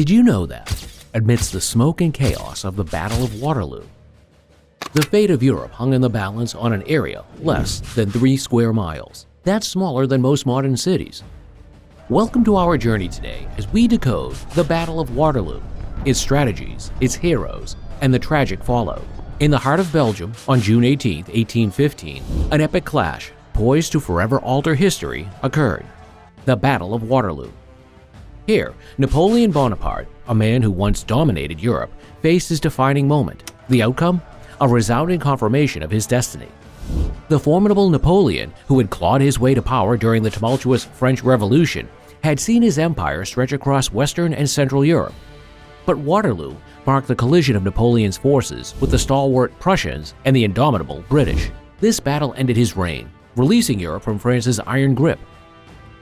Did you know that, amidst the smoke and chaos of the Battle of Waterloo, the fate of Europe hung in the balance on an area less than 3 square miles? That's smaller than most modern cities. Welcome to our journey today as we decode the Battle of Waterloo, its strategies, its heroes, and the tragic fallout. In the heart of Belgium, on June 18, 1815, an epic clash, poised to forever alter history, occurred. The Battle of Waterloo. Here, Napoleon Bonaparte, a man who once dominated Europe, faced his defining moment. The outcome? A resounding confirmation of his destiny. The formidable Napoleon, who had clawed his way to power during the tumultuous French Revolution, had seen his empire stretch across Western and Central Europe. But Waterloo marked the collision of Napoleon's forces with the stalwart Prussians and the indomitable British. This battle ended his reign, releasing Europe from France's iron grip.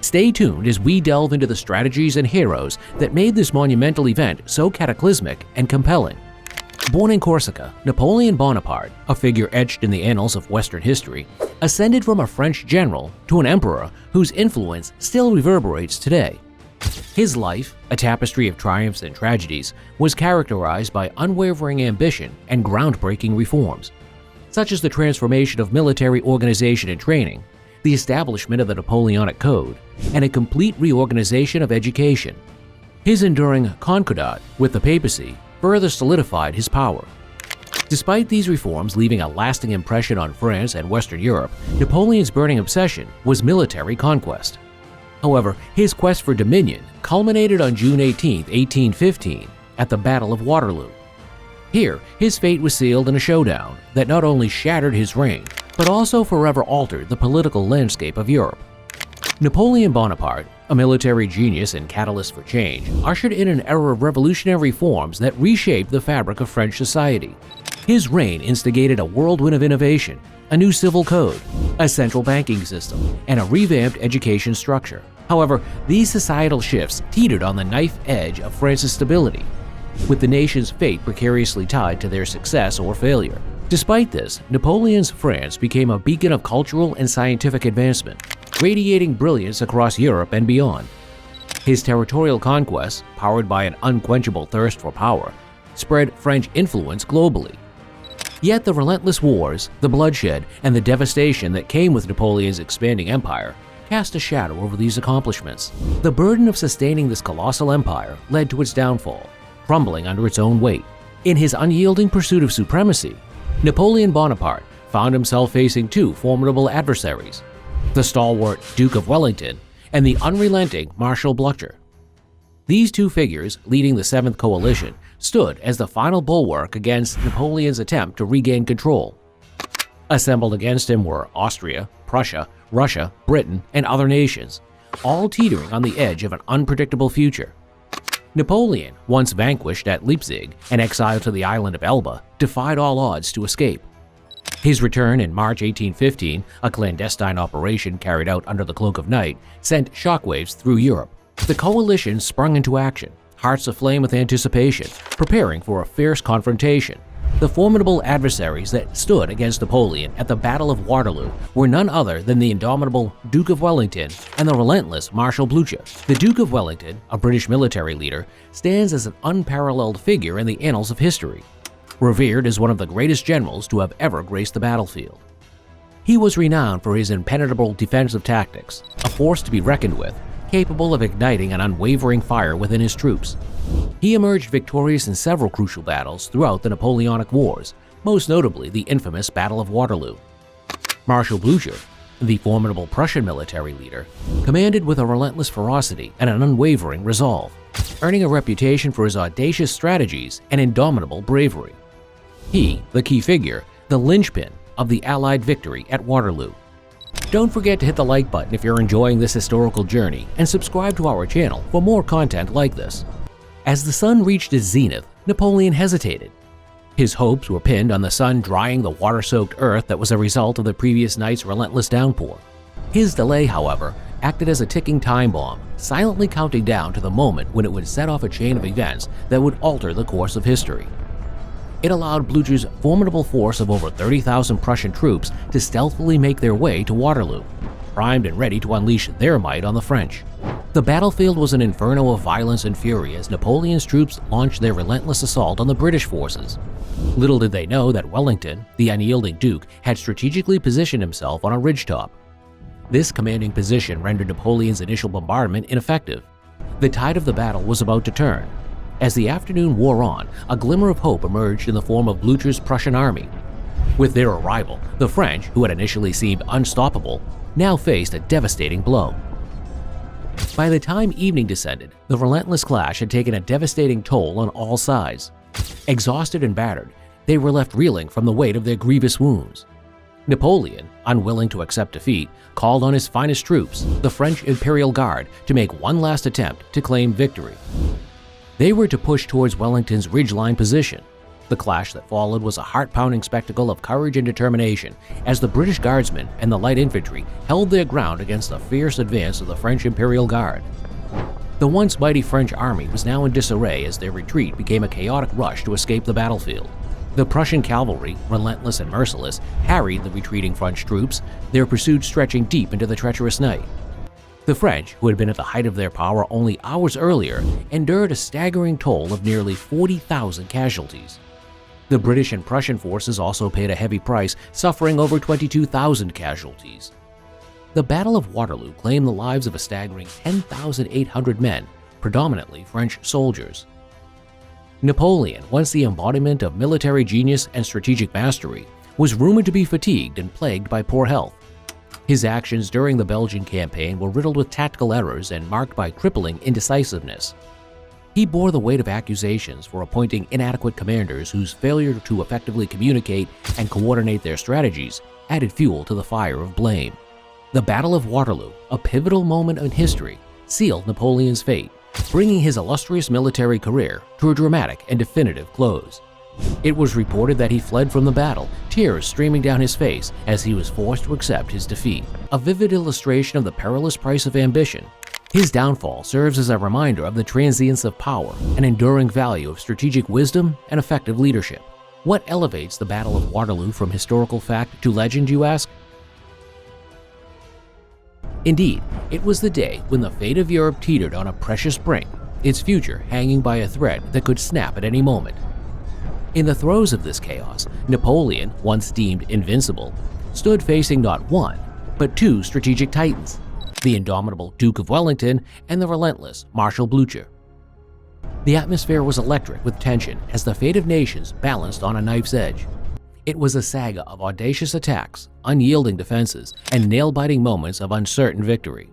Stay tuned as we delve into the strategies and heroes that made this monumental event so cataclysmic and compelling. Born in Corsica, Napoleon Bonaparte, a figure etched in the annals of Western history, ascended from a French general to an emperor whose influence still reverberates today. His life, a tapestry of triumphs and tragedies, was characterized by unwavering ambition and groundbreaking reforms, such as the transformation of military organization and training, the establishment of the Napoleonic Code, and a complete reorganization of education. His enduring concordat with the papacy further solidified his power. Despite these reforms leaving a lasting impression on France and Western Europe, Napoleon's burning obsession was military conquest. However, his quest for dominion culminated on June 18, 1815, at the Battle of Waterloo. Here, his fate was sealed in a showdown that not only shattered his reign, but also forever altered the political landscape of Europe. Napoleon Bonaparte, a military genius and catalyst for change, ushered in an era of revolutionary reforms that reshaped the fabric of French society. His reign instigated a whirlwind of innovation, a new civil code, a central banking system, and a revamped education structure. However, these societal shifts teetered on the knife edge of France's stability, with the nation's fate precariously tied to their success or failure. Despite this, Napoleon's France became a beacon of cultural and scientific advancement, radiating brilliance across Europe and beyond. His territorial conquests, powered by an unquenchable thirst for power, spread French influence globally. Yet the relentless wars, the bloodshed, and the devastation that came with Napoleon's expanding empire cast a shadow over these accomplishments. The burden of sustaining this colossal empire led to its downfall, crumbling under its own weight. In his unyielding pursuit of supremacy, Napoleon Bonaparte found himself facing 2 formidable adversaries: the stalwart Duke of Wellington and the unrelenting Marshal Blucher. These 2 figures, leading the 7th Coalition, stood as the final bulwark against Napoleon's attempt to regain control. Assembled against him were Austria, Prussia, Russia, Britain, and other nations, all teetering on the edge of an unpredictable future. Napoleon, once vanquished at Leipzig and exiled to the island of Elba, defied all odds to escape. His return in March 1815, a clandestine operation carried out under the cloak of night, sent shockwaves through Europe. The coalition sprung into action, hearts aflame with anticipation, preparing for a fierce confrontation. The formidable adversaries that stood against Napoleon at the Battle of Waterloo were none other than the indomitable Duke of Wellington and the relentless Marshal Blucher. The Duke of Wellington, a British military leader, stands as an unparalleled figure in the annals of history, revered as one of the greatest generals to have ever graced the battlefield. He was renowned for his impenetrable defensive tactics, a force to be reckoned with, capable of igniting an unwavering fire within his troops. He emerged victorious in several crucial battles throughout the Napoleonic Wars, most notably the infamous Battle of Waterloo. Marshal Blucher, the formidable Prussian military leader, commanded with a relentless ferocity and an unwavering resolve, earning a reputation for his audacious strategies and indomitable bravery. He, the key figure, the linchpin of the Allied victory at Waterloo. Don't forget to hit the like button if you're enjoying this historical journey and subscribe to our channel for more content like this. As the sun reached its zenith, Napoleon hesitated. His hopes were pinned on the sun drying the water-soaked earth that was a result of the previous night's relentless downpour. His delay, however, acted as a ticking time bomb, silently counting down to the moment when it would set off a chain of events that would alter the course of history. It allowed Blucher's formidable force of over 30,000 Prussian troops to stealthily make their way to Waterloo. primed and ready to unleash their might on the French. The battlefield was an inferno of violence and fury as Napoleon's troops launched their relentless assault on the British forces. Little did they know that Wellington, the unyielding Duke, had strategically positioned himself on a ridgetop. This commanding position rendered Napoleon's initial bombardment ineffective. The tide of the battle was about to turn. As the afternoon wore on, a glimmer of hope emerged in the form of Blücher's Prussian army. With their arrival, the French, who had initially seemed unstoppable, now faced a devastating blow. By the time evening descended, the relentless clash had taken a devastating toll on all sides. Exhausted and battered, they were left reeling from the weight of their grievous wounds. Napoleon, unwilling to accept defeat, called on his finest troops, the French Imperial Guard, to make one last attempt to claim victory. They were to push towards Wellington's ridgeline position. The clash that followed was a heart-pounding spectacle of courage and determination as the British Guardsmen and the light infantry held their ground against the fierce advance of the French Imperial Guard. The once mighty French army was now in disarray as their retreat became a chaotic rush to escape the battlefield. The Prussian cavalry, relentless and merciless, harried the retreating French troops, their pursuit stretching deep into the treacherous night. The French, who had been at the height of their power only hours earlier, endured a staggering toll of nearly 40,000 casualties. The British and Prussian forces also paid a heavy price, suffering over 22,000 casualties. The Battle of Waterloo claimed the lives of a staggering 10,800 men, predominantly French soldiers. Napoleon, once the embodiment of military genius and strategic mastery, was rumored to be fatigued and plagued by poor health. His actions during the Belgian campaign were riddled with tactical errors and marked by crippling indecisiveness. He bore the weight of accusations for appointing inadequate commanders whose failure to effectively communicate and coordinate their strategies added fuel to the fire of blame. The Battle of Waterloo, a pivotal moment in history, sealed Napoleon's fate, bringing his illustrious military career to a dramatic and definitive close. It was reported that he fled from the battle, tears streaming down his face as he was forced to accept his defeat, a vivid illustration of the perilous price of ambition. His downfall serves as a reminder of the transience of power and enduring value of strategic wisdom and effective leadership. What elevates the Battle of Waterloo from historical fact to legend, you ask? Indeed, it was the day when the fate of Europe teetered on a precious brink, its future hanging by a thread that could snap at any moment. In the throes of this chaos, Napoleon, once deemed invincible, stood facing not one, but two strategic titans, the indomitable Duke of Wellington and the relentless Marshal Blücher. The atmosphere was electric with tension as the fate of nations balanced on a knife's edge. It was a saga of audacious attacks, unyielding defenses, and nail-biting moments of uncertain victory.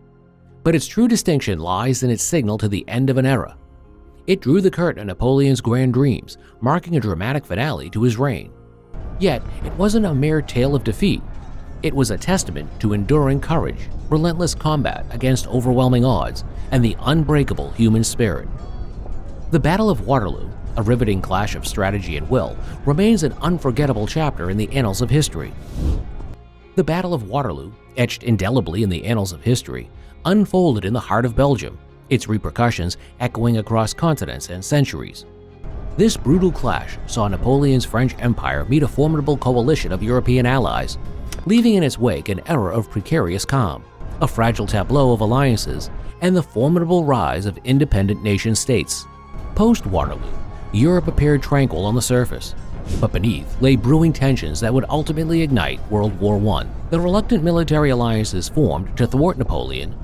But its true distinction lies in its signal to the end of an era. It drew the curtain on Napoleon's grand dreams, marking a dramatic finale to his reign. Yet, it wasn't a mere tale of defeat. It was a testament to enduring courage, relentless combat against overwhelming odds, and the unbreakable human spirit. The Battle of Waterloo, a riveting clash of strategy and will, remains an unforgettable chapter in the annals of history. The Battle of Waterloo, etched indelibly in the annals of history, unfolded in the heart of Belgium, its repercussions echoing across continents and centuries. This brutal clash saw Napoleon's French Empire meet a formidable coalition of European allies, leaving in its wake an era of precarious calm, a fragile tableau of alliances, and the formidable rise of independent nation-states. Post-Waterloo, Europe appeared tranquil on the surface, but beneath lay brewing tensions that would ultimately ignite World War I. The reluctant military alliances formed to thwart Napoleon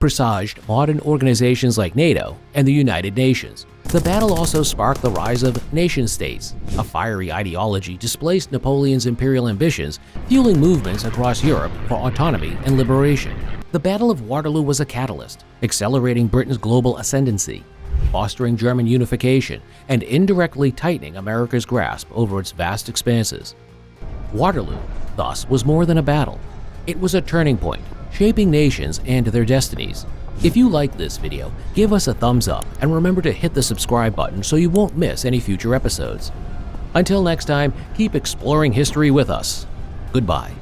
presaged modern organizations like NATO and the United Nations. The battle also sparked the rise of nation-states. A fiery ideology displaced Napoleon's imperial ambitions, fueling movements across Europe for autonomy and liberation. The Battle of Waterloo was a catalyst, accelerating Britain's global ascendancy, fostering German unification, and indirectly tightening America's grasp over its vast expanses. Waterloo, thus, was more than a battle. It was a turning point, shaping nations and their destinies. If you liked this video, give us a thumbs up and remember to hit the subscribe button so you won't miss any future episodes. Until next time, keep exploring history with us. Goodbye.